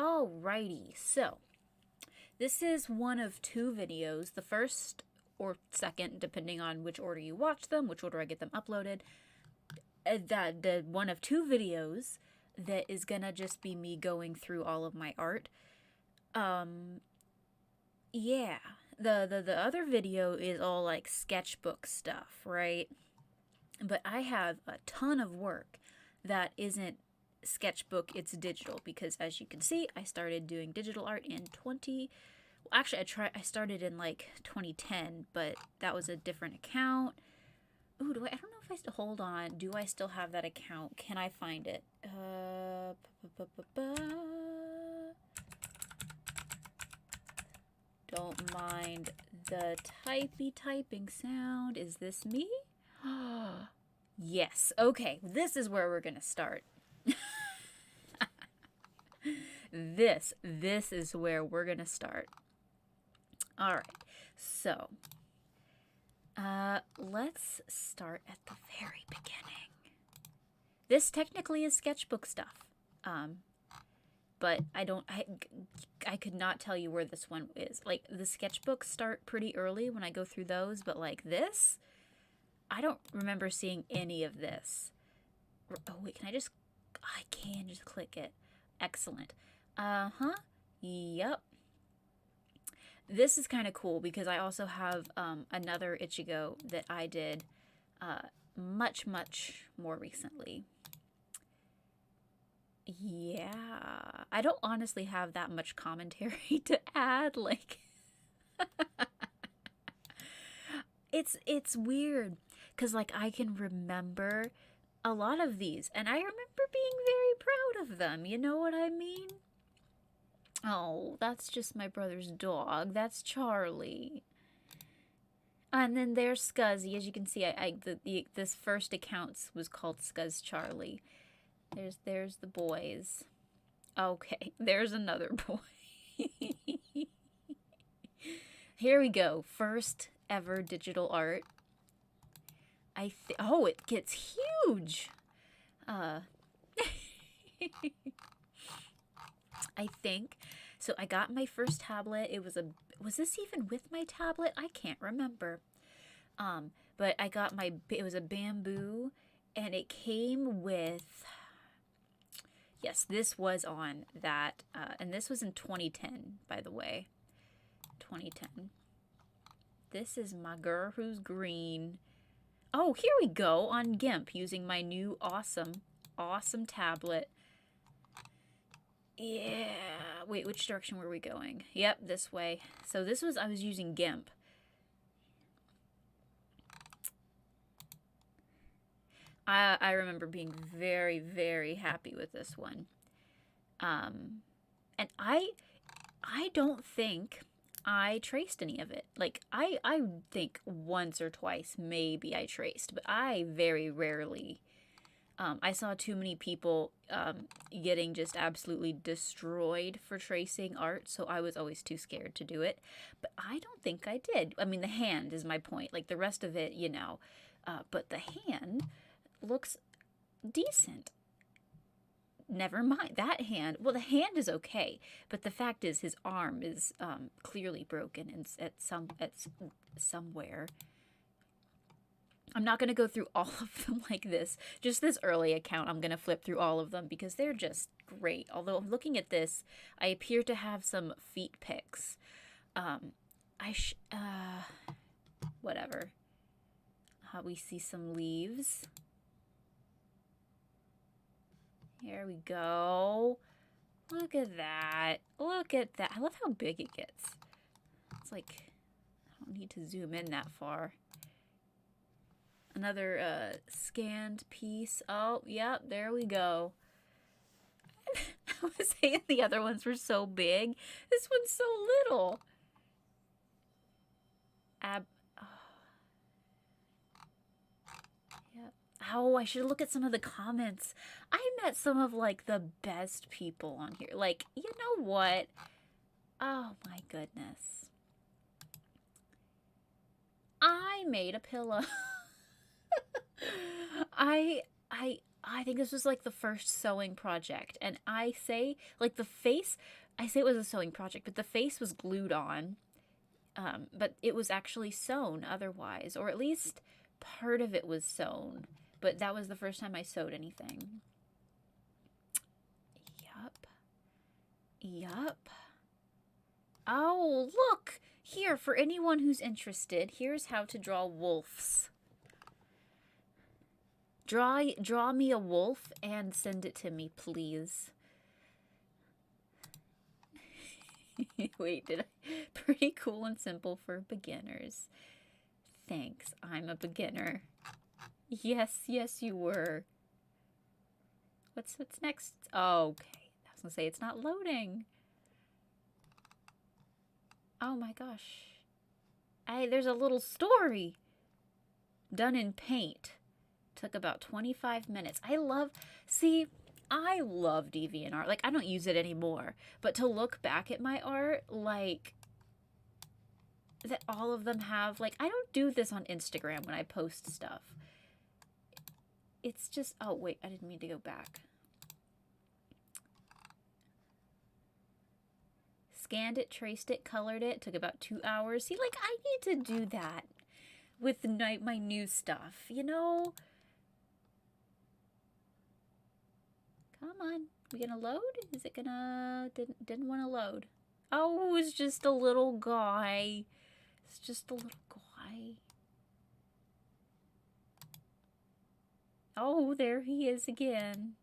Alrighty, so this is one of two videos. The first or second, depending on which order you watch them, which order I get them uploaded. The one of two videos that is gonna just be me going through all of my art. Yeah. The other video is all like sketchbook stuff, right? But I have a ton of work that isn't sketchbook, it's digital, because as you can see, I started doing digital art in actually I started in like 2010, but that was a different account. Ooh, I don't know if I still, hold on, do I still have that account? Can I find it? Don't mind the typing sound. Is this me? Yes. Okay, this is where we're gonna start. This is where we're gonna start. All right, so let's start at the very beginning. This technically is sketchbook stuff, but I could not tell you where this one is. Like, the sketchbooks start pretty early when I go through those, but like this, I don't remember seeing any of this. Oh wait, I can just click it. Excellent. Yep. This is kind of cool because I also have another Ichigo that I did much more recently. Yeah, I don't honestly have that much commentary to add. Like, it's weird because like I can remember a lot of these, and I remember being very proud of them. You know what I mean? Oh, that's just my brother's dog. That's Charlie. And then there's Scuzzy. As you can see, this first account was called Scuzz Charlie. There's the boys. Okay, there's another boy. Here we go. First ever digital art. Oh, it gets huge. I think. So I got my first tablet. Was this even with my tablet? I can't remember. But I got it was a bamboo, and it came with, yes, this was on that, and this was in 2010, by the way. 2010. This is my girl who's green. Oh, here we go, on GIMP, using my new awesome tablet. Yeah. Wait, which direction were we going? Yep, this way. So I was using GIMP. I remember being very happy with this one. And I don't think I traced any of it. Like, I think once or twice maybe I traced, but I very rarely. I saw too many people getting just absolutely destroyed for tracing art, so I was always too scared to do it. But I don't think I did. I mean, the hand is my point. Like, the rest of it, you know. But the hand looks decent. Never mind. That hand, well, the hand is okay, but the fact is his arm is clearly broken somewhere. I'm not going to go through all of them like this. Just this early account, I'm going to flip through all of them because they're just great. Although, looking at this, I appear to have some feet pics. Whatever. We see some leaves. Here we go. Look at that. Look at that. I love how big it gets. It's like, I don't need to zoom in that far. Another scanned piece. Oh, yep, there we go. I was saying the other ones were so big. This one's so little. Yep. Oh, I should look at some of the comments. I met some of like the best people on here. Like, you know what? Oh my goodness. I made a pillow. I think this was like the first sewing project. And I say, like, the face, I say it was a sewing project, but the face was glued on. But it was actually sewn otherwise, or at least part of it was sewn. But that was the first time I sewed anything. Yup. Yup. Oh, look! Here, for anyone who's interested, here's how to draw wolves. Draw me a wolf and send it to me, please. Wait, did I? Pretty cool and simple for beginners. Thanks, I'm a beginner. Yes, you were. What's next? Oh, okay. I was gonna say it's not loading. Oh my gosh. There's a little story done in paint. Took about 25 minutes. I love DeviantArt. Like, I don't use it anymore, but to look back at my art, like, that all of them have, like, I don't do this on Instagram when I post stuff. It's just, oh wait, I didn't mean to go back. Scanned it, traced it, colored it, took about 2 hours. See, like, I need to do that with my new stuff, you know? Come on, we gonna load? Is it gonna, didn't want to load. Oh, it's just a little guy. It's just a little guy. Oh, there he is again.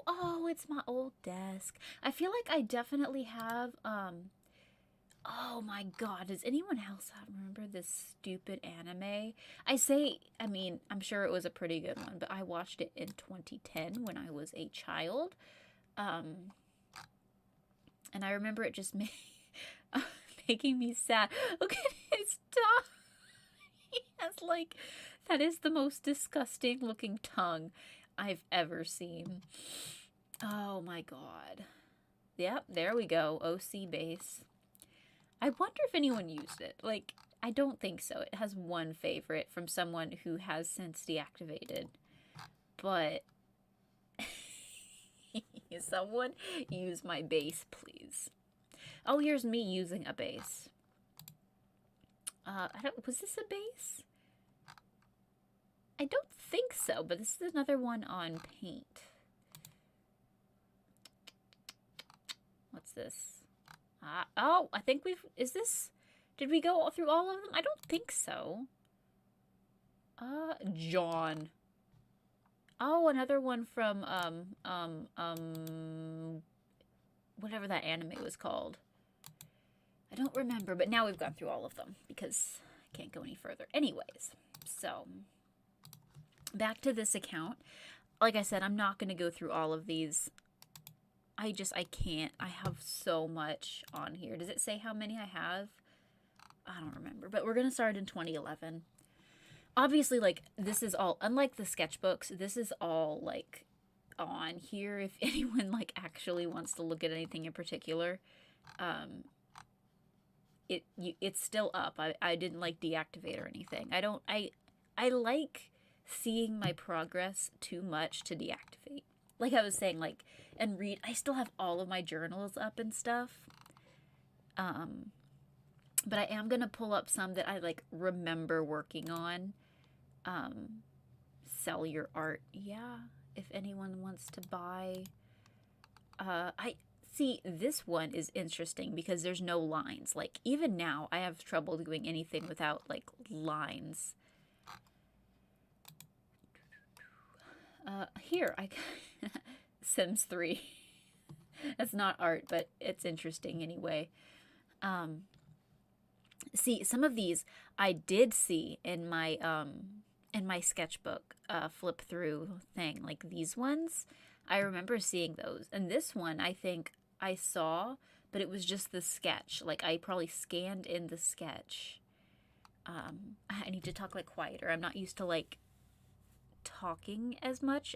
Oh, it's my old desk. I feel like I definitely have, oh my god, does anyone else remember this stupid anime? I mean, I'm sure it was a pretty good one, but I watched it in 2010 when I was a child. And I remember it just making me sad. Look at his tongue. He has, like, that is the most disgusting looking tongue I've ever seen. Oh my god. Yep, there we go. OC base. I wonder if anyone used it. Like, I don't think so. It has one favorite from someone who has since deactivated. But someone use my base, please. Oh, here's me using a base. Was this a base? I don't think so, but this is another one on paint. What's this? Oh, I think did we go through all of them? I don't think so. John. Oh, another one from, whatever that anime was called. I don't remember, but now we've gone through all of them because I can't go any further. Anyways, so back to this account. Like I said, I'm not going to go through all of these. I can't. I have so much on here. Does it say how many I have? I don't remember, but we're going to start in 2011. Obviously, like, this is all, unlike the sketchbooks, this is all, like, on here if anyone, like, actually wants to look at anything in particular. It's still up. I didn't, like, deactivate or anything. I like seeing my progress too much to deactivate. Like I was saying, like, and read, I still have all of my journals up and stuff. But I am going to pull up some that I, like, remember working on. Sell your art. Yeah, if anyone wants to buy. See, this one is interesting because there's no lines. Like, even now, I have trouble doing anything without, like, lines. Here, Sims 3. That's not art, but it's interesting anyway. See, some of these I did see in my sketchbook flip through thing. Like, these ones, I remember seeing those. And this one, I think I saw, but it was just the sketch. Like, I probably scanned in the sketch. I need to talk, like, quieter. I'm not used to, like, talking as much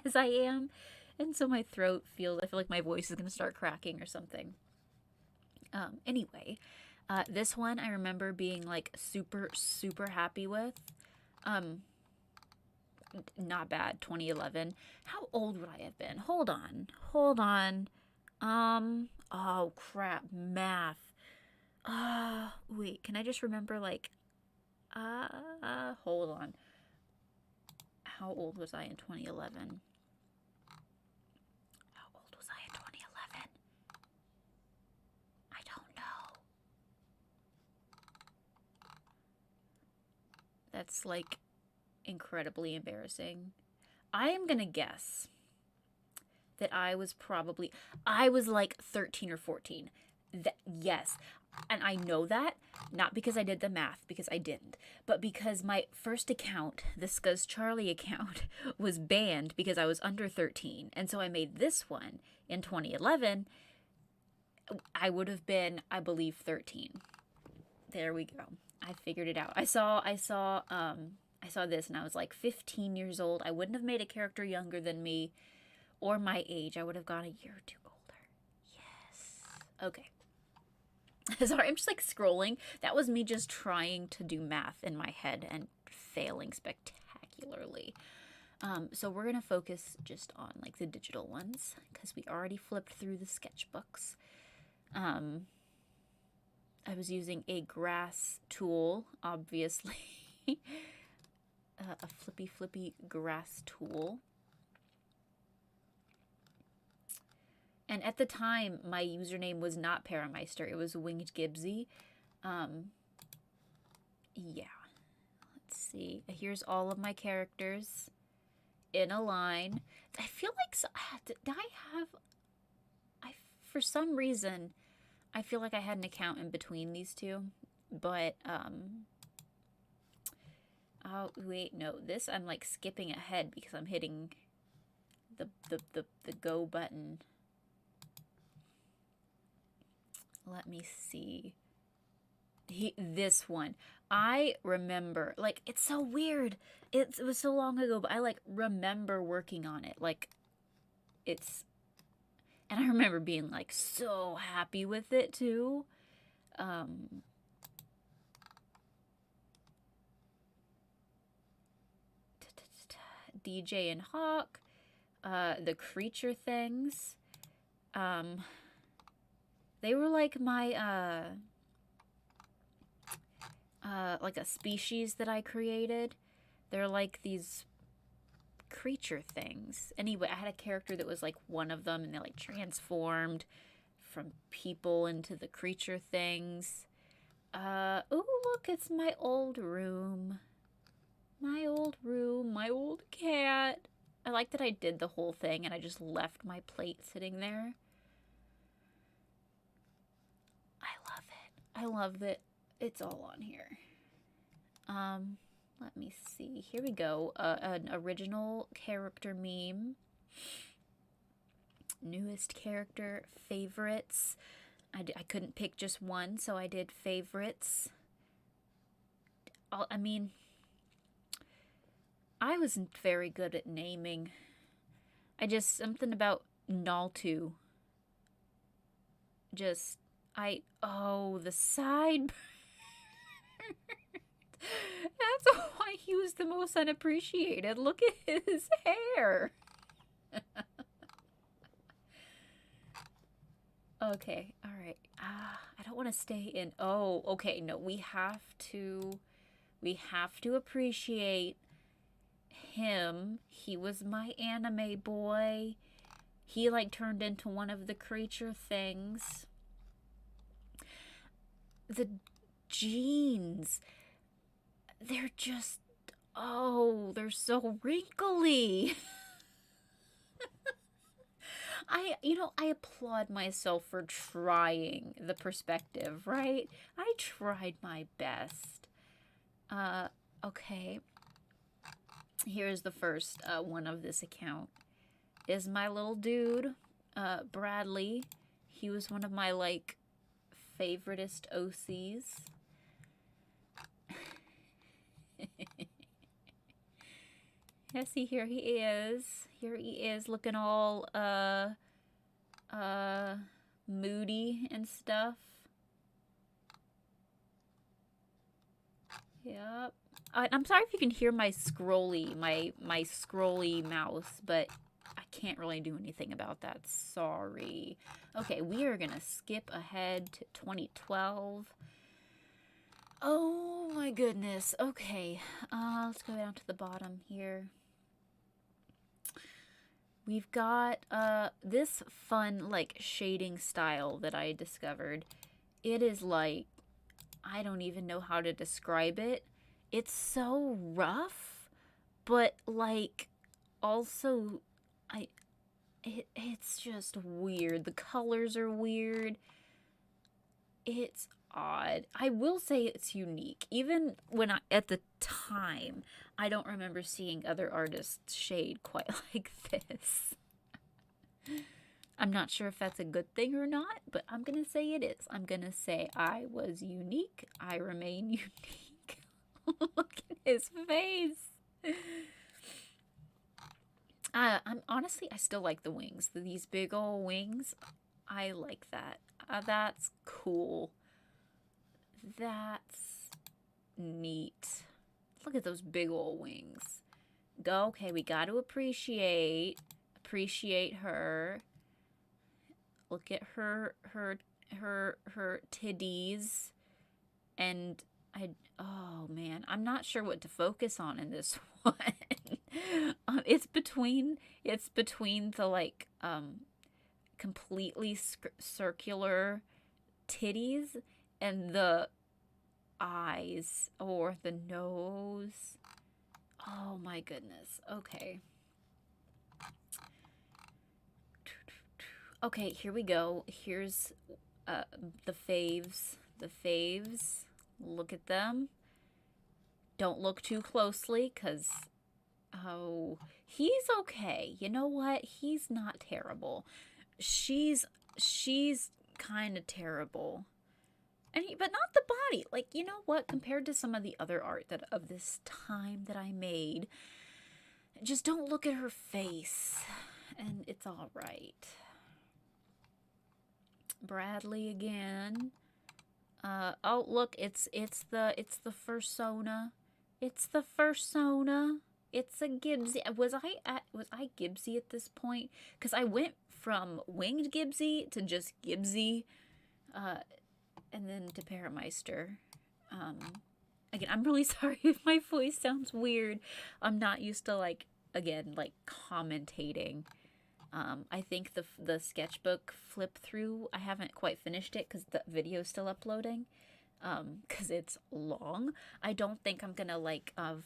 as I am. And so my throat I feel like my voice is going to start cracking or something. Anyway, this one I remember being, like, super, super happy with. not bad. 2011. How old would I have been? Hold on. Hold on. Oh crap, math. Wait, can I just remember, like, hold on. How old was I in 2011? How old was I in 2011? I don't know. That's, like, incredibly embarrassing. I am gonna guess that I was like 13 or 14. Yes. And I know that, not because I did the math, because I didn't, but because my first account, the Scuzz Charlie account, was banned because I was under 13. And so I made this one in 2011. I would have been, I believe, 13. There we go. I figured it out. I saw this and I was like 15 years old. I wouldn't have made a character younger than me or my age. I would have gone a year or two older. Yes. Okay. Sorry, I'm just like scrolling. That was me just trying to do math in my head and failing spectacularly. So we're gonna focus just on like the digital ones because we already flipped through the sketchbooks. I was using a grass tool, obviously. A flippy grass tool. And at the time, my username was not Parameister. It was Winged Gibbsy. Yeah. Let's see. Here's all of my characters in a line. I feel like... did I have... for some reason, I feel like I had an account in between these two. But, oh, wait, no. This, I'm, like, skipping ahead because I'm hitting the go button. Let me see. This one. I remember, like, it's so weird. It was so long ago, but I, like, remember working on it. Like, it's... And I remember being, like, so happy with it, too. DJ and Hawk. The creature things. They were like my, like a species that I created. They're like these creature things. Anyway, I had a character that was like one of them, and they like transformed from people into the creature things. Oh, look, it's my old room. My old room, my old cat. I like that I did the whole thing and I just left my plate sitting there. I love that it's all on here. Let me see. Here we go. An original character meme. Newest character favorites. I couldn't pick just one, so I did favorites. I mean, I wasn't very good at naming. Something about Naltu. Oh, the sideburns. That's why he was the most unappreciated. Look at his hair. Okay, all right. I don't want to stay in. Oh, okay. No, we have to appreciate him. He was my anime boy. He like turned into one of the creature things. The jeans, they're just, oh, they're so wrinkly. I applaud myself for trying the perspective, right? I tried my best. Okay. Here's the first one of this account. Is my little dude, Bradley. He was one of my, like, favoritist OCs. Yeah, see, here he is. Here he is looking all, moody and stuff. Yep. I'm sorry if you can hear my my scrolly mouse, but I can't really do anything about that. Sorry. Okay, we are gonna skip ahead to 2012. Oh my goodness. Okay, let's go down to the bottom here. We've got this fun like shading style that I discovered. It is like, I don't even know how to describe it. It's so rough, but like also it's just weird. The colors are weird. It's odd. I will say it's unique. Even when at the time, I don't remember seeing other artists shade quite like this. I'm not sure if that's a good thing or not, but I'm going to say it is. I'm going to say I was unique. I remain unique. Look at his face. I'm honestly, I still like the wings. These big old wings. I like that. That's cool. That's neat. Look at those big old wings. Go, okay, we got to appreciate her. Look at her titties. And oh man, I'm not sure what to focus on in this one. It's between the like completely circular titties and the eyes or the nose. Oh my goodness. Okay. Okay, here we go. Here's the faves. The faves. Look at them. Don't look too closely, because, oh, he's okay. You know what? He's not terrible. She's kind of terrible. But not the body. Like, you know what? Compared to some of the other art that of this time that I made, just don't look at her face, and it's all right. Bradley again. Oh look, it's the fursona. It's the fursona. It's a Gibbsy. Was I Gibbsy at this point? Because I went from winged Gibbsy to just Gibbsy, and then to Parameister. Again, I'm really sorry if my voice sounds weird. I'm not used to like commentating. I think the sketchbook flip through, I haven't quite finished it because the video's still uploading. Because it's long. I don't think I'm gonna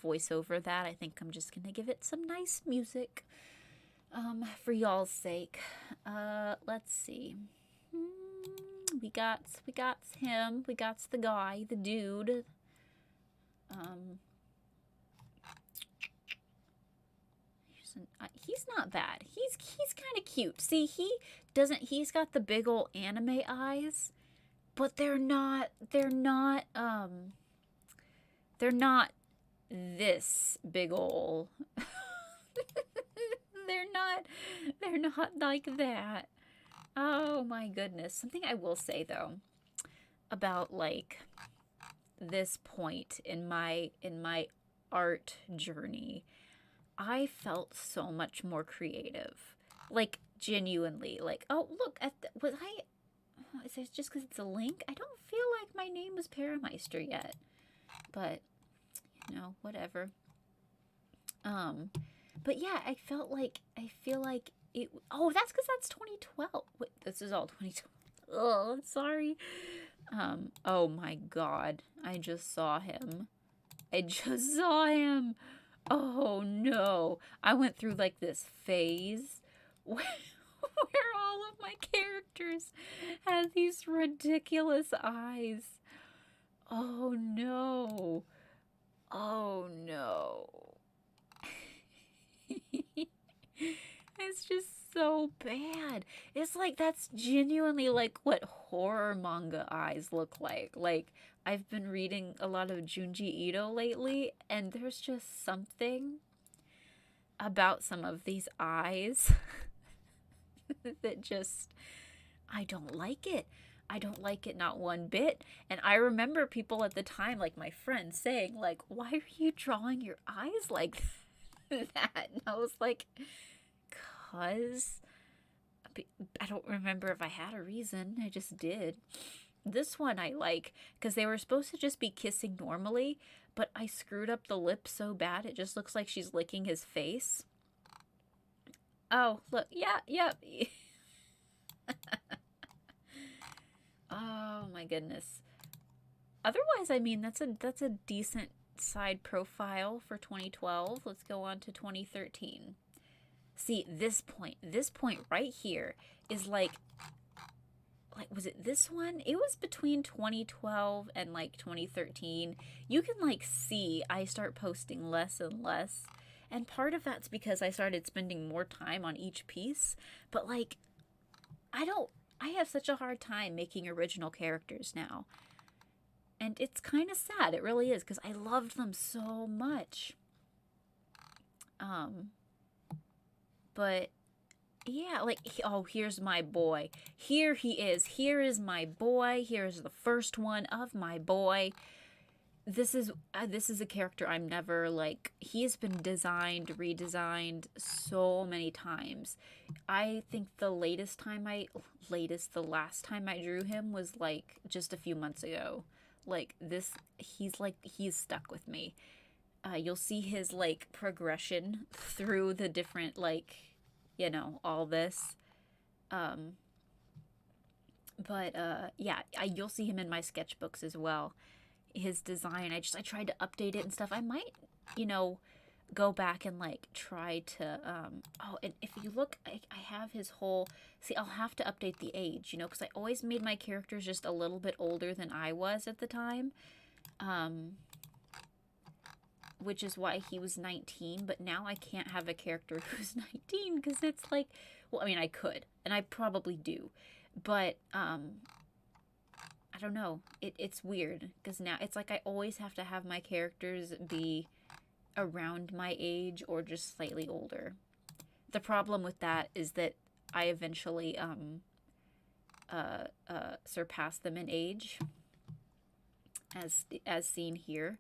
voice over that. I think I'm just gonna give it some nice music, for y'all's sake. Let's see. We got him. We got the guy, the dude. He's not bad. He's kind of cute. See, he's got the big old anime eyes, but they're not this big ol'. they're not like that. Oh my goodness. Something I will say though about this point in my art journey, I felt so much more creative. Like genuinely, oh look at is it just because it's a link? I don't feel like my name was Parameister yet, but whatever. But yeah, I feel like it. Oh, that's because that's 2012. Wait, this is all 2012. Oh, I'm sorry. Oh my God, I just saw him. Oh no, I went through this phase where all of my characters had these ridiculous eyes. Oh no. Oh no. It's just so bad. It's that's genuinely what horror manga eyes look like. I've been reading a lot of Junji Ito lately, and there's just something about some of these eyes that just, I don't like it. I don't like it not one bit. And I remember people at the time, like my friends, saying, like, why are you drawing your eyes like that? And I was like, cause I don't remember if I had a reason. I just did. This one I like because they were supposed to just be kissing normally, but I screwed up the lip so bad it just looks like she's licking his face. Oh, look. Yeah, yeah. Oh my goodness. Otherwise, I mean, that's a decent side profile for 2012. Let's go on to 2013. See, this point right here is like was it this one? It was between 2012 and like 2013. You can like see I start posting less and less. And part of that's because I started spending more time on each piece, but like I have such a hard time making original characters now. And it's kind of sad. It really is because I loved them so much. But yeah, like, oh, here's my boy. Here he is. Here is my boy. Here's the first one of my boy. This is a character I'm never like. He's been designed, redesigned so many times. I think the last time I drew him was like just a few months ago. Like this, he's stuck with me. You'll see his like progression through the different like, all this. But yeah, you'll see him in my sketchbooks as well. His design, I tried to update it and stuff. I might, go back and like try to oh, and if you look, I have his whole, see, I'll have to update the age, because I always made my characters just a little bit older than I was at the time, which is why he was 19. But now I can't have a character who's 19 because it's like, well, I mean, I could, and I probably do, but I don't know. It's weird because now it's like I always have to have my characters be around my age or just slightly older. The problem with that is that I eventually surpass them in age, as seen here.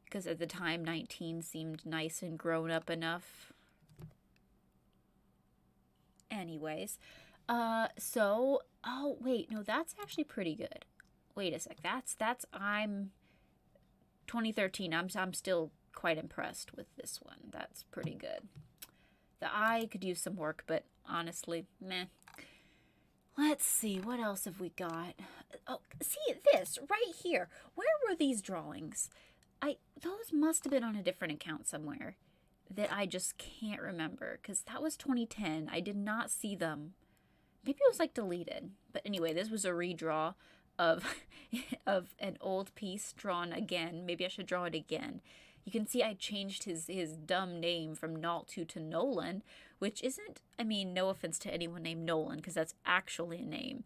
Because at the time, 19 seemed nice and grown up enough. Anyways, so, oh, wait, no, that's actually pretty good. Wait a sec, I'm 2013, I'm still quite impressed with this one. That's pretty good. The eye could use some work, but honestly, meh. Let's see, what else have we got? Oh, see this, right here. Where were these drawings? Those must have been on a different account somewhere that I just can't remember, because that was 2010. I did not see them. Maybe it was like deleted. But anyway, this was a redraw of of an old piece drawn again. Maybe I should draw it again. You can see I changed his dumb name from Naltu to Nolan, which isn't, I mean, no offense to anyone named Nolan, because that's actually a name.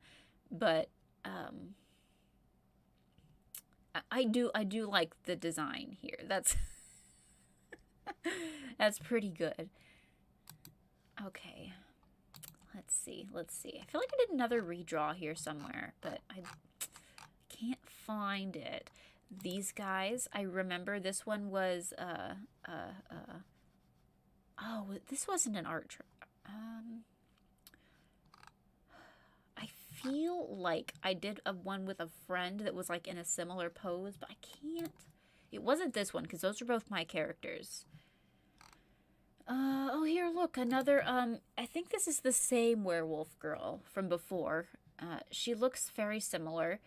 But I do like the design here. That's that's pretty good. Okay. Let's see. I feel like I did another redraw here somewhere, but I can't find it. These guys, I remember this one was, oh, this wasn't an art I feel like I did one with a friend that was like in a similar pose, but I can't. It wasn't this one because those are both my characters. Oh, here, look, another, I think this is the same werewolf girl from before. She looks very similar.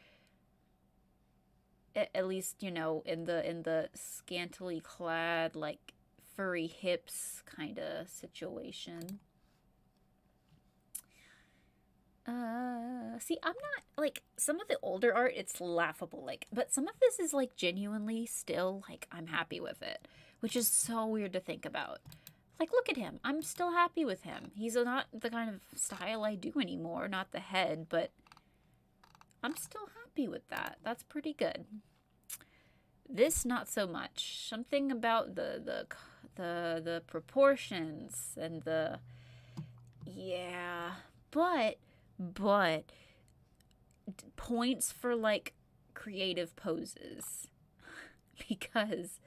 At least, in the scantily clad, like, furry hips kind of situation. See, I'm not, like, some of the older art, it's laughable, like, but some of this is, like, genuinely still, like, I'm happy with it, which is so weird to think about. Like, look at him. I'm still happy with him. He's not the kind of style I do anymore, not the head, but I'm still happy with that. That's pretty good. This, not so much. Something about the proportions and the, yeah, but points for like creative poses because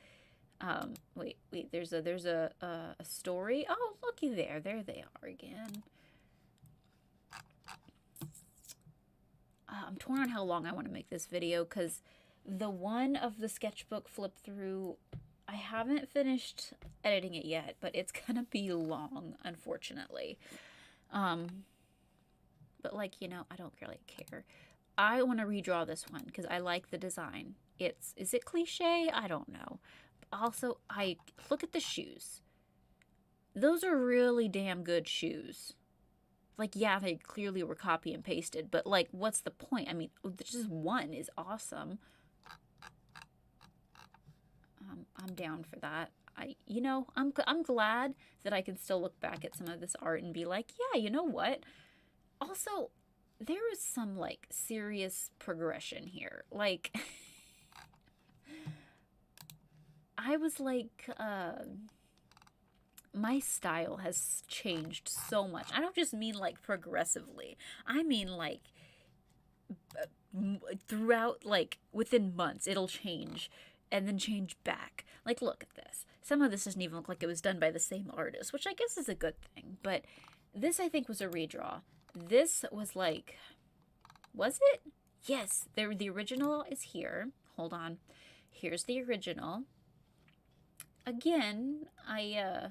wait, there's a story. Oh, looky there. There they are again. I'm torn on how long I want to make this video because the one of the sketchbook flip through, I haven't finished editing it yet, but it's gonna be long, unfortunately. But like, you know, I don't really care. I want to redraw this one because I like the design. Is it cliche? I don't know. Also, I look at the shoes. Those are really damn good shoes. Like, yeah, they clearly were copy and pasted, but like, what's the point? I mean, just one is awesome. I'm down for that. You know, I'm glad that I can still look back at some of this art and be like, yeah, you know what? Also, there is some like serious progression here. Like, I was like, my style has changed so much. I don't just mean like progressively. I mean like throughout, like within months, it'll change and then change back. Like, look at this. Some of this doesn't even look like it was done by the same artist, which I guess is a good thing. But this, I think, was a redraw. This was like, was it? Yes, the original is here. Hold on. Here's the original. Again, I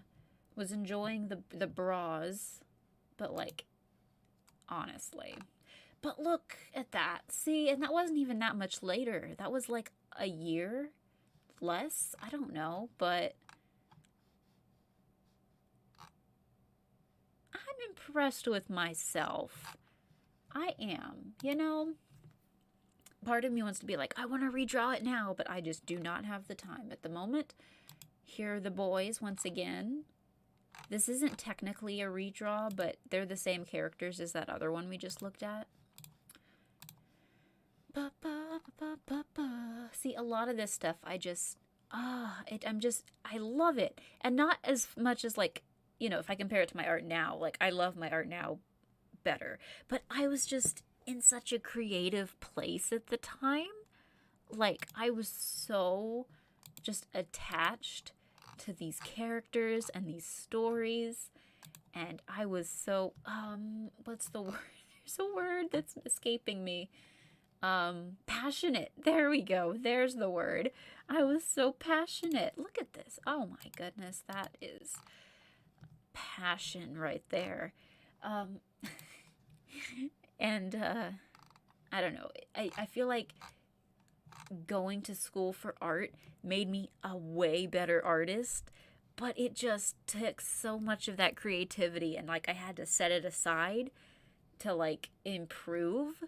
was enjoying the bras, but like, honestly. But look at that. See, and that wasn't even that much later. That was like a year less. I don't know, but I'm impressed with myself. I am, you know? Part of me wants to be like, I want to redraw it now, but I just do not have the time at the moment. Here are the boys once again. This isn't technically a redraw, but they're the same characters as that other one we just looked at. See, a lot of this stuff, I love it. And not as much as like, you know, if I compare it to my art now, like I love my art now better. But I was just in such a creative place at the time. Like, I was so just attached to these characters and these stories. And I was so, what's the word? There's a word that's escaping me. Passionate. There we go. There's the word. I was so passionate. Look at this. Oh my goodness. That is passion right there. And, I don't know. I feel like going to school for art made me a way better artist, but it just took so much of that creativity and like I had to set it aside to like improve.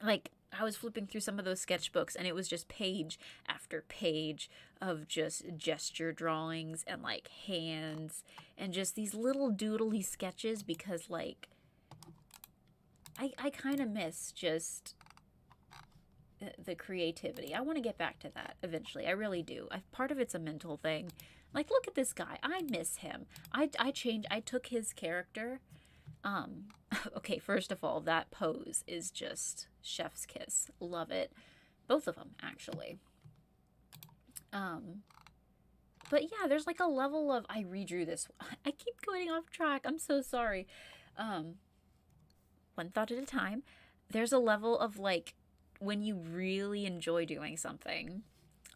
Like, I was flipping through some of those sketchbooks and it was just page after page of just gesture drawings and like hands and just these little doodly sketches because like I kind of miss just the creativity. I want to get back to that eventually. I really do. Part of it's a mental thing. Like, look at this guy. I miss him. I took his character. Okay, first of all, that pose is just chef's kiss. Love it. Both of them, actually. But yeah, there's like a level of, I redrew this. I keep going off track. I'm so sorry. One thought at a time. There's a level of like, when you really enjoy doing something,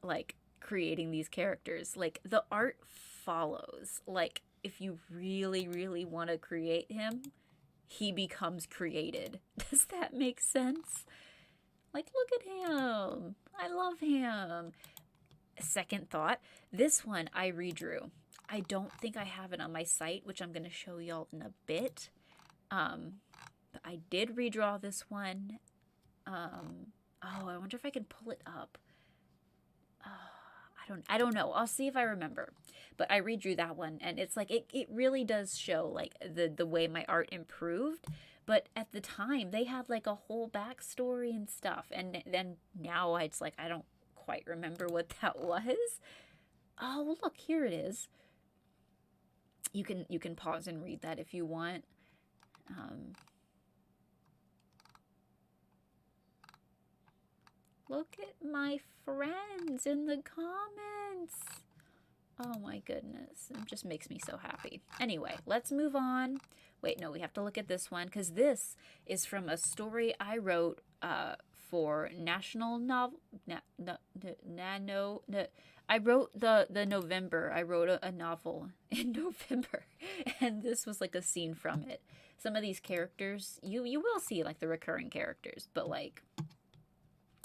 like creating these characters, like the art follows. Like, if you really, really want to create him, he becomes created. Does that make sense? Like, look at him. I love him. Second thought, this one I redrew. I don't think I have it on my site, which I'm going to show y'all in a bit. But I did redraw this one. Oh, I wonder if I can pull it up. I don't know. I'll see if I remember. But I redrew that one, and it's like it really does show like the way my art improved. But at the time, they had like a whole backstory and stuff, and then now it's like I don't quite remember what that was. Oh, look, here it is. You can pause and read that if you want. Look at my friends in the comments. Oh my goodness. It just makes me so happy. Anyway, let's move on. Wait, no, we have to look at this one because this is from a story I wrote for National Novel. I wrote the November. I wrote a novel in November, and this was like a scene from it. Some of these characters, you will see like the recurring characters, but like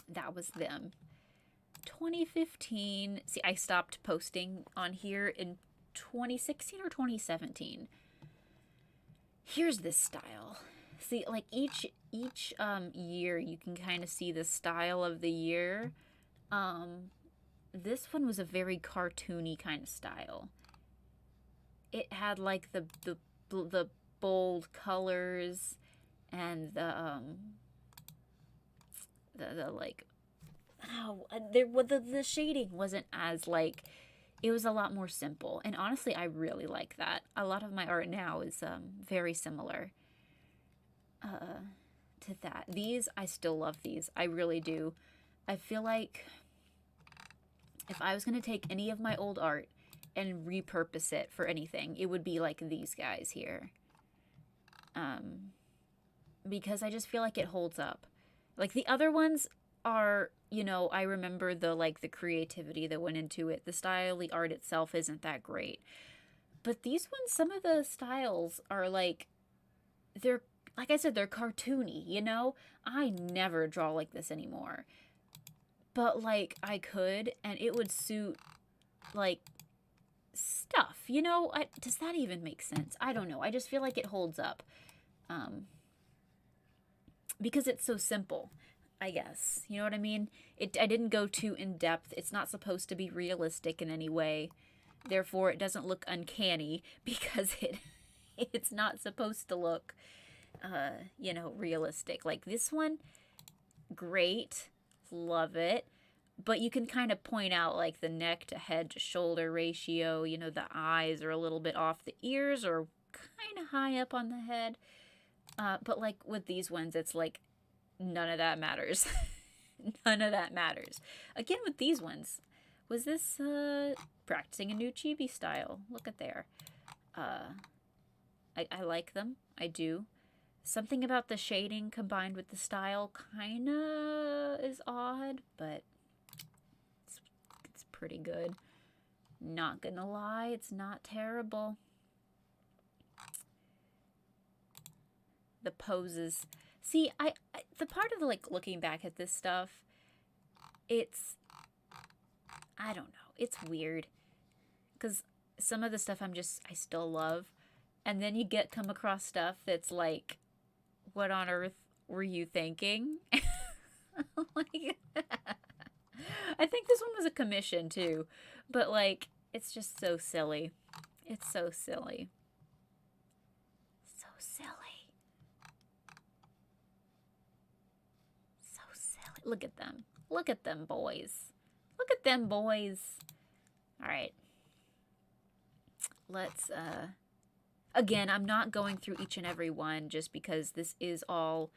that was them. 2015. See, I stopped posting on here in 2016 or 2017. Here's this style. See, like each year you can kind of see the style of the year. This one was a very cartoony kind of style. It had like the bold colors and the like, oh, the shading wasn't as like, it was a lot more simple. And honestly, I really like that. A lot of my art now is very similar to that. These, I still love these. I really do. I feel like if I was going to take any of my old art and repurpose it for anything, it would be like these guys here. Because I just feel like it holds up. Like the other ones are, you know, I remember the creativity that went into it. The style, the art itself isn't that great. But these ones, some of the styles are like, they're, like I said, they're cartoony, you know? I never draw like this anymore. But like I could, and it would suit like stuff, you know? Does that even make sense? I don't know. I just feel like it holds up. Because it's so simple, I guess. You know what I mean? I didn't go too in depth. It's not supposed to be realistic in any way. Therefore, it doesn't look uncanny because it's not supposed to look, you know, realistic. Like this one, great, love it. But you can kind of point out like the neck to head to shoulder ratio. You know, the eyes are a little bit off. The ears are kind of high up on the head. But like with these ones, it's like none of that matters. None of that matters. Again, with these ones, was this practicing a new chibi style? Look at there. I like them. I do. Something about the shading combined with the style kind of is odd, but it's pretty good. Not gonna lie, it's not terrible. The poses. See, the part of the, like, looking back at this stuff, it's, I don't know, it's weird. Because some of the stuff I still love. And then you come across stuff that's like, what on earth were you thinking? Like, I think this one was a commission too. But like, it's just so silly. It's so silly. So silly. Look at them. Look at them boys. Look at them boys. All right. Let's, again, I'm not going through each and every one just because this is all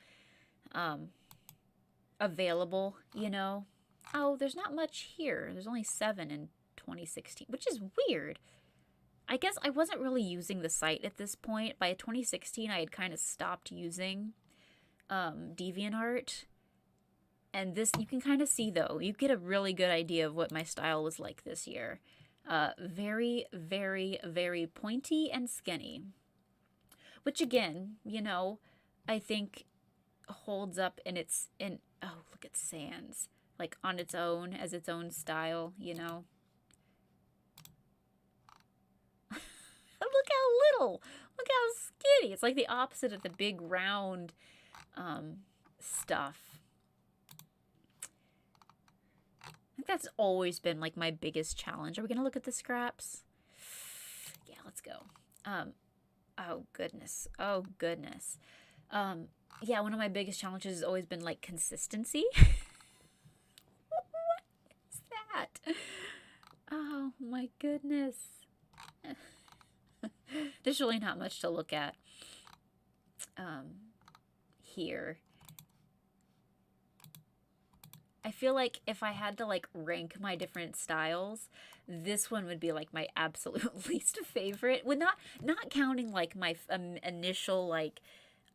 available, you know. Oh, there's not much here. There's only 7 in 2016, which is weird. I guess I wasn't really using the site at this point. By 2016, I had kind of stopped using DeviantArt. And this, you can kind of see, though, you get a really good idea of what my style was like this year. Very, very, very pointy and skinny. Which, again, you know, I think holds up in oh, look at Sans. Like, on its own, as its own style, you know. Look how little. Look how skinny. It's like the opposite of the big, round stuff. I think that's always been like my biggest challenge. Are we gonna look at the scraps? Yeah, let's go. Oh goodness. Oh goodness. Yeah, one of my biggest challenges has always been like consistency. What is that? Oh my goodness. There's really not much to look at here. I feel like if I had to like rank my different styles, this one would be like my absolute least favorite. With not counting like my initial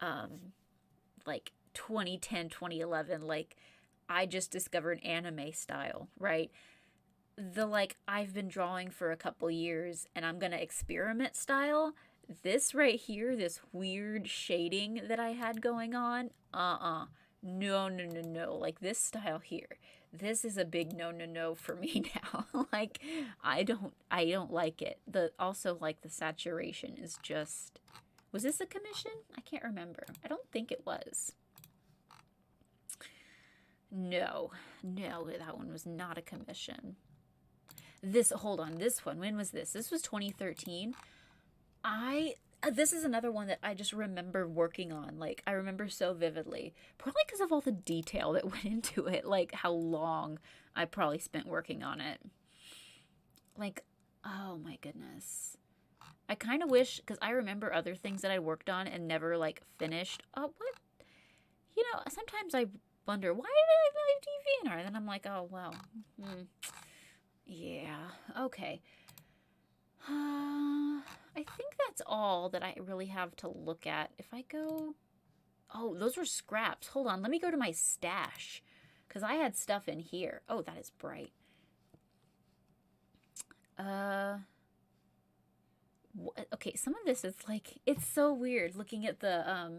um like 2010, 2011, like I just discovered anime style, right? The like I've been drawing for a couple years and I'm gonna experiment style. This right here, this weird shading that I had going on, no, no, no, no. Like this style here, this is a big no, no, no for me now. Like I don't like it. The also like the saturation is just. Was this a commission? I can't remember. I don't think it was. No, no, that one was not a commission. Hold on, this one, when was this? This was 2013. This is another one that I just remember working on. Like, I remember so vividly. Probably because of all the detail that went into it. Like, how long I probably spent working on it. Like, oh my goodness. I kind of wish, because I remember other things that I worked on and never, like, finished. Oh, what? You know, sometimes I wonder, why did I leave DeviantArt? And then I'm like, oh, well. Yeah, okay. I think that's all that I really have to look at. If I go... Oh, those were scraps. Hold on, let me go to my stash. Because I had stuff in here. Oh, that is bright. Okay, some of this is like... It's so weird looking at the,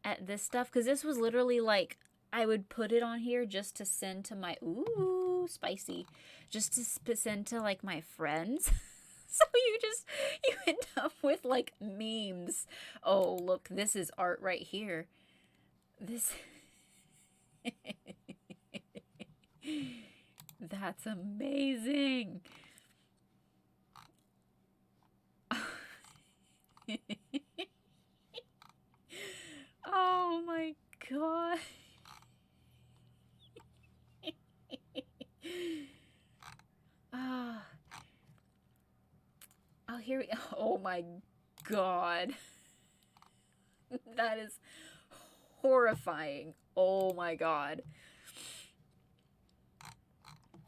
at this stuff. Because this was literally like... I would put it on here just to send to my... Ooh, spicy. Just to send to, like, my friends. So you end up with, like, memes. Oh, look, this is art right here. This... That's amazing. Oh, my God. Oh, here we go. Oh my God. That is horrifying. Oh my God.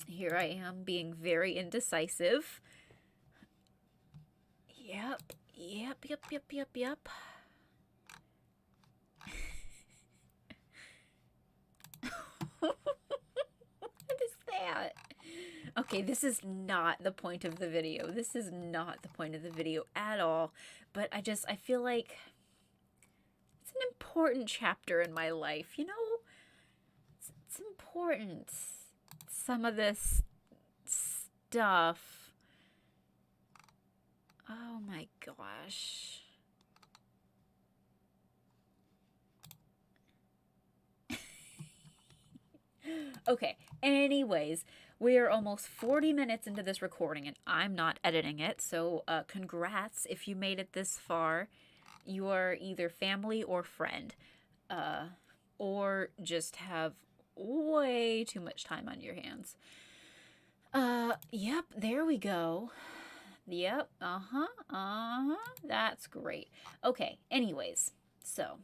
Here I am being very indecisive. Yep. What is that? Okay, this is not the point of the video. This is not the point of the video at all. But I feel like it's an important chapter in my life, you know? It's important. Some of this stuff. Oh my gosh. Okay, anyways, we are almost 40 minutes into this recording and I'm not editing it, so congrats if you made it this far. You are either family or friend, or just have way too much time on your hands. Yep, there we go. Yep, that's great. Okay, anyways, so...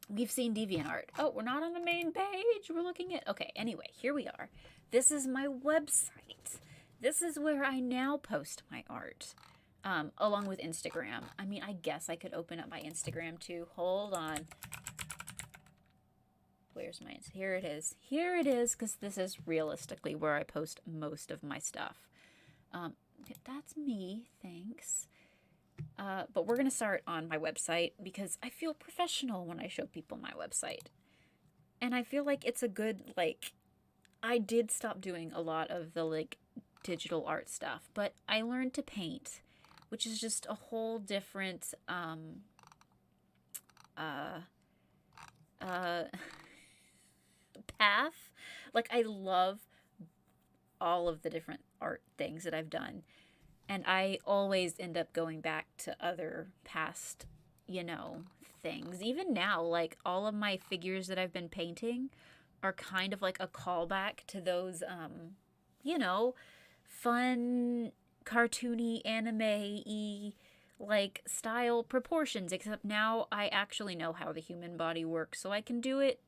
We've seen DeviantArt. Oh, we're not on the main page. We're looking at... Okay, anyway, here we are. This is my website. This is where I now post my art, along with Instagram. I mean, I guess I could open up my Instagram too. Hold on. Where's my... Here it is. Here it is, because this is realistically where I post most of my stuff. That's me. Thanks. But we're going to start on my website because I feel professional when I show people my website. And I feel like it's a good, like, I did stop doing a lot of the, like, digital art stuff, but I learned to paint, which is just a whole different, path. Like, I love all of the different art things that I've done. And I always end up going back to other past, you know, things. Even now, like, all of my figures that I've been painting are kind of like a callback to those, you know, fun, cartoony, anime-y, like, style proportions. Except now I actually know how the human body works, so I can do it,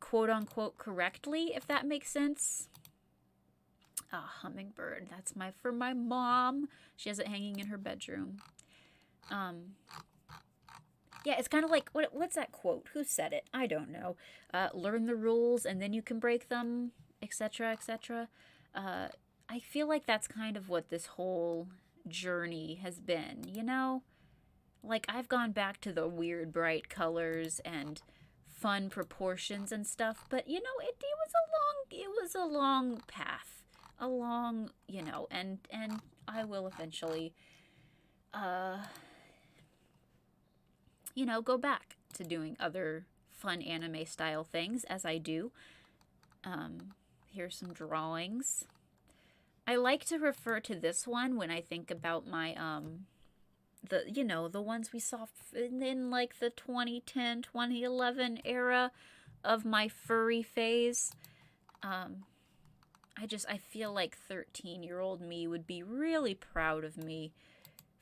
quote unquote correctly, if that makes sense. Hummingbird. That's for my mom. She has it hanging in her bedroom. Yeah, it's kind of like, what's that quote? Who said it? I don't know. Learn the rules and then you can break them, etc., etc. I feel like that's kind of what this whole journey has been, you know? Like, I've gone back to the weird bright colors and fun proportions and stuff, but you know, it was a long path. A long, you know, and I will eventually you know, go back to doing other fun anime style things as I do. Here's some drawings. I like to refer to this one when I think about my the ones we saw in like the 2010 2011 era of my furry phase. I feel like 13-year-old me would be really proud of me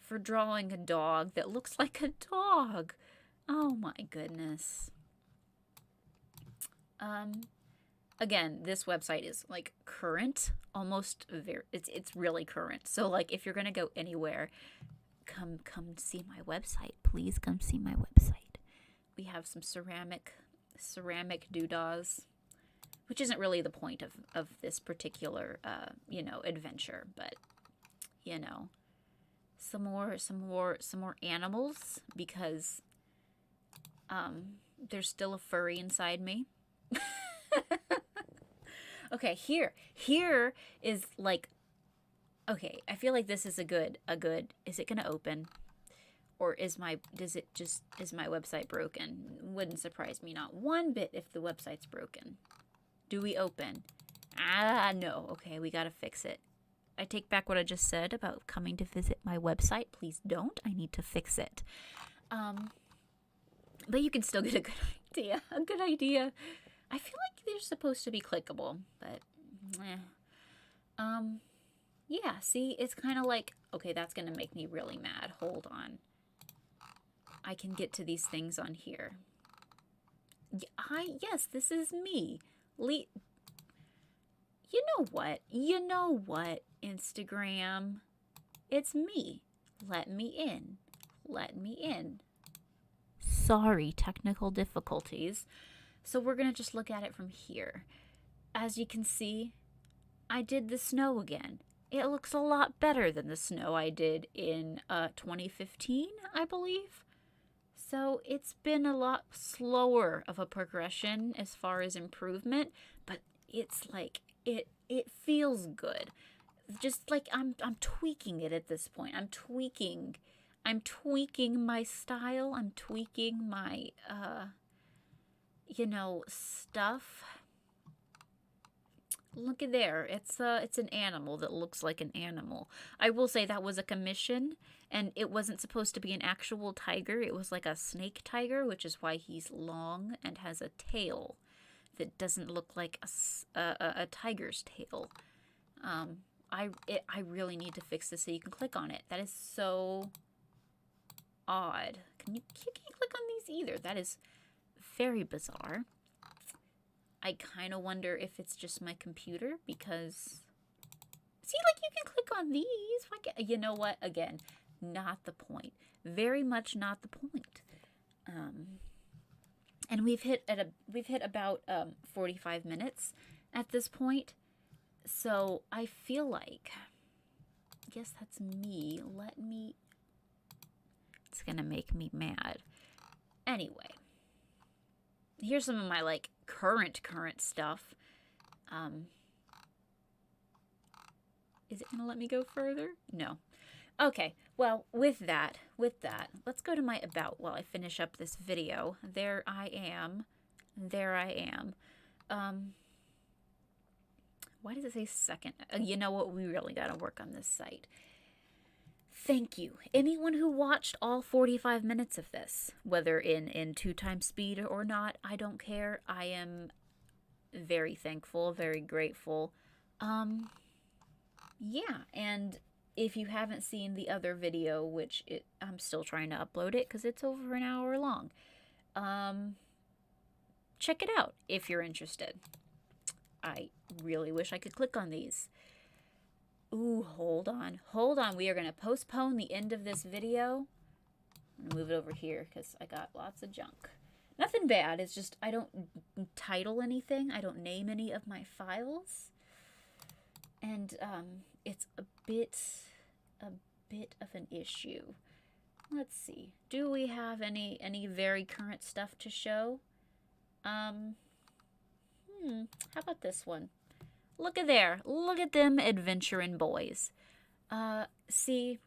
for drawing a dog that looks like a dog. Oh my goodness. Again, this website is like current, almost it's really current. So like if you're going to go anywhere, come see my website. Please come see my website. We have some ceramic doodahs, which isn't really the point of this particular adventure, but you know, some more animals, because there's still a furry inside me. Okay, here is like, okay, I feel like this is a good, is it gonna open? Or is my website broken? Wouldn't surprise me not one bit if the website's broken. Do we open? No. Okay, we gotta fix it. I take back what I just said about coming to visit my website. Please don't. I need to fix it. But you can still get a good idea. I feel like they're supposed to be clickable, but yeah, see, it's kind of like, okay, that's going to make me really mad. Hold on. I can get to these things on here. Yes, this is me. You know what? Instagram. It's me. Let me in. Let me in. Sorry, technical difficulties. So we're going to just look at it from here. As you can see, I did the snow again. It looks a lot better than the snow I did in 2015, I believe. So it's been a lot slower of a progression as far as improvement, but it's like it feels good. Just like I'm tweaking it at this point. I'm tweaking my style. I'm tweaking my stuff. Look at there. It's an animal that looks like an animal. I will say that was a commission, and it wasn't supposed to be an actual tiger. It was like a snake tiger, which is why he's long and has a tail that doesn't look like a tiger's tail. I really need to fix this so you can click on it. That is so odd. You can't click on these either. That is very bizarre. I kind of wonder if it's just my computer, because see, like, you can click on these. You know what? Again, not the point. Very much not the point. And we've hit about 45 minutes at this point. So I feel like, yes, that's me. It's gonna make me mad. Anyway, here's some of my like current stuff. Is it gonna let me go further? No. Okay, well, with that, let's go to my about while I finish up this video. There I am. Why does it say second? You know what? We really gotta work on this site. Thank you. Anyone who watched all 45 minutes of this, whether in 2x speed or not, I don't care. I am very thankful, very grateful. Yeah, and if you haven't seen the other video, which I'm still trying to upload it because it's over an hour long, check it out if you're interested. I really wish I could click on these. Ooh, hold on. Hold on. We are going to postpone the end of this video. I'm going to move it over here because I got lots of junk. Nothing bad. It's just I don't title anything. I don't name any of my files. And it's a bit of an issue. Let's see. Do we have any very current stuff to show? How about this one? Look at there. Look at them adventuring boys. See,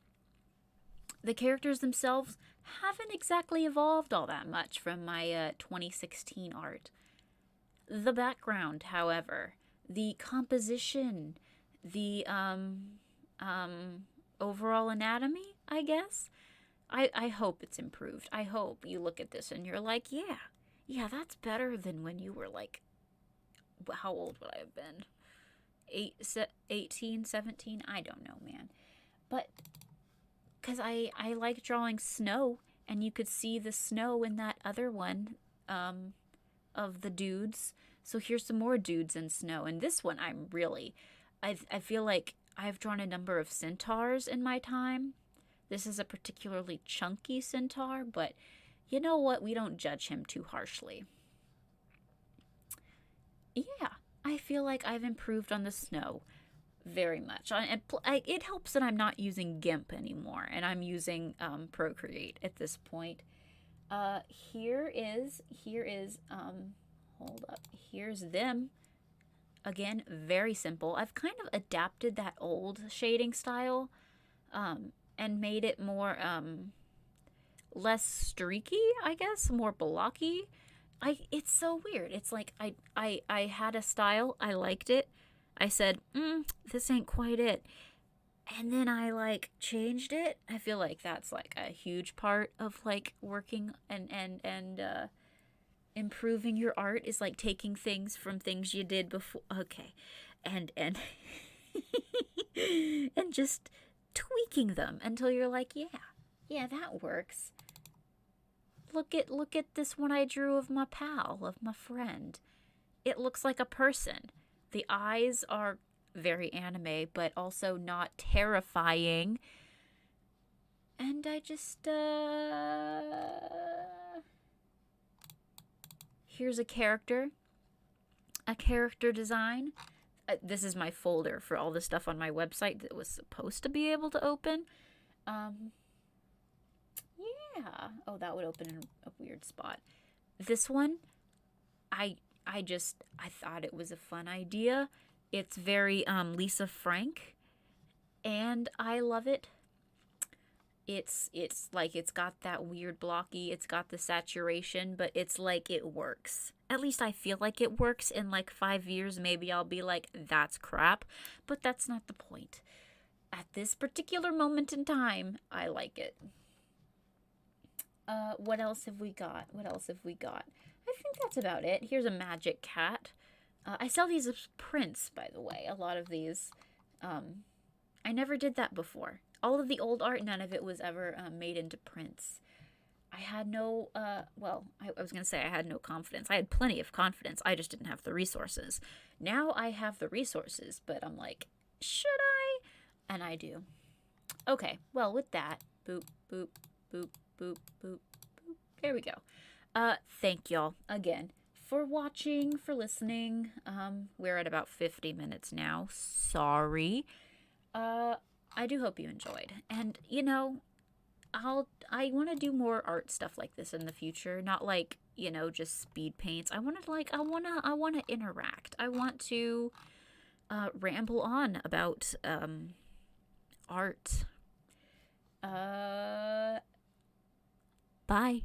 the characters themselves haven't exactly evolved all that much from my 2016 art. The background, however, the composition, the overall anatomy, I guess, I hope it's improved. I hope you look at this and you're like, yeah, that's better than when you were like, how old would I have been? 18, 17? I don't know, man. But because I like drawing snow, and you could see the snow in that other one of the dudes. So here's some more dudes in snow. And this one I feel like I've drawn a number of centaurs in my time. This is a particularly chunky centaur, but you know what? We don't judge him too harshly. Yeah, I feel like I've improved on the snow very much. It helps that I'm not using GIMP anymore, and I'm using Procreate at this point. Here is hold up. Here's them. Again, very simple. I've kind of adapted that old shading style, and made it more less streaky, I guess, more blocky. It's so weird. It's like I had a style, I liked it. I said, this ain't quite it. And then I like changed it. I feel like that's like a huge part of like working and improving your art is like taking things from things you did before. Okay. And and just tweaking them until you're like, yeah, that works. Look at this one I drew of my pal, of my friend. It looks like a person. The eyes are very anime, but also not terrifying. And I just, here's a character design. This is my folder for all the stuff on my website that was supposed to be able to open. Yeah. Oh, that would open in a weird spot. This one, I thought it was a fun idea. It's very Lisa Frank, and I love it. It's like it's got that weird blocky, it's got the saturation, but it's like it works. At least I feel like it works. In like 5 years, maybe I'll be like, that's crap, but that's not the point. At this particular moment in time, I like it. What else have we got? I think that's about it. Here's a magic cat. I sell these as prints, by the way. A lot of these. I never did that before. All of the old art, none of it was ever made into prints. I had no, I was going to say I had no confidence. I had plenty of confidence. I just didn't have the resources. Now I have the resources, but I'm like, should I? And I do. Okay, well, with that, boop, boop, boop, boop, boop, boop. There we go. Thank y'all again for watching, for listening. We're at about 50 minutes now. Sorry. I do hope you enjoyed. And, you know, I want to do more art stuff like this in the future. Not like, you know, just speed paints. I want to interact. I want to ramble on about art. Bye.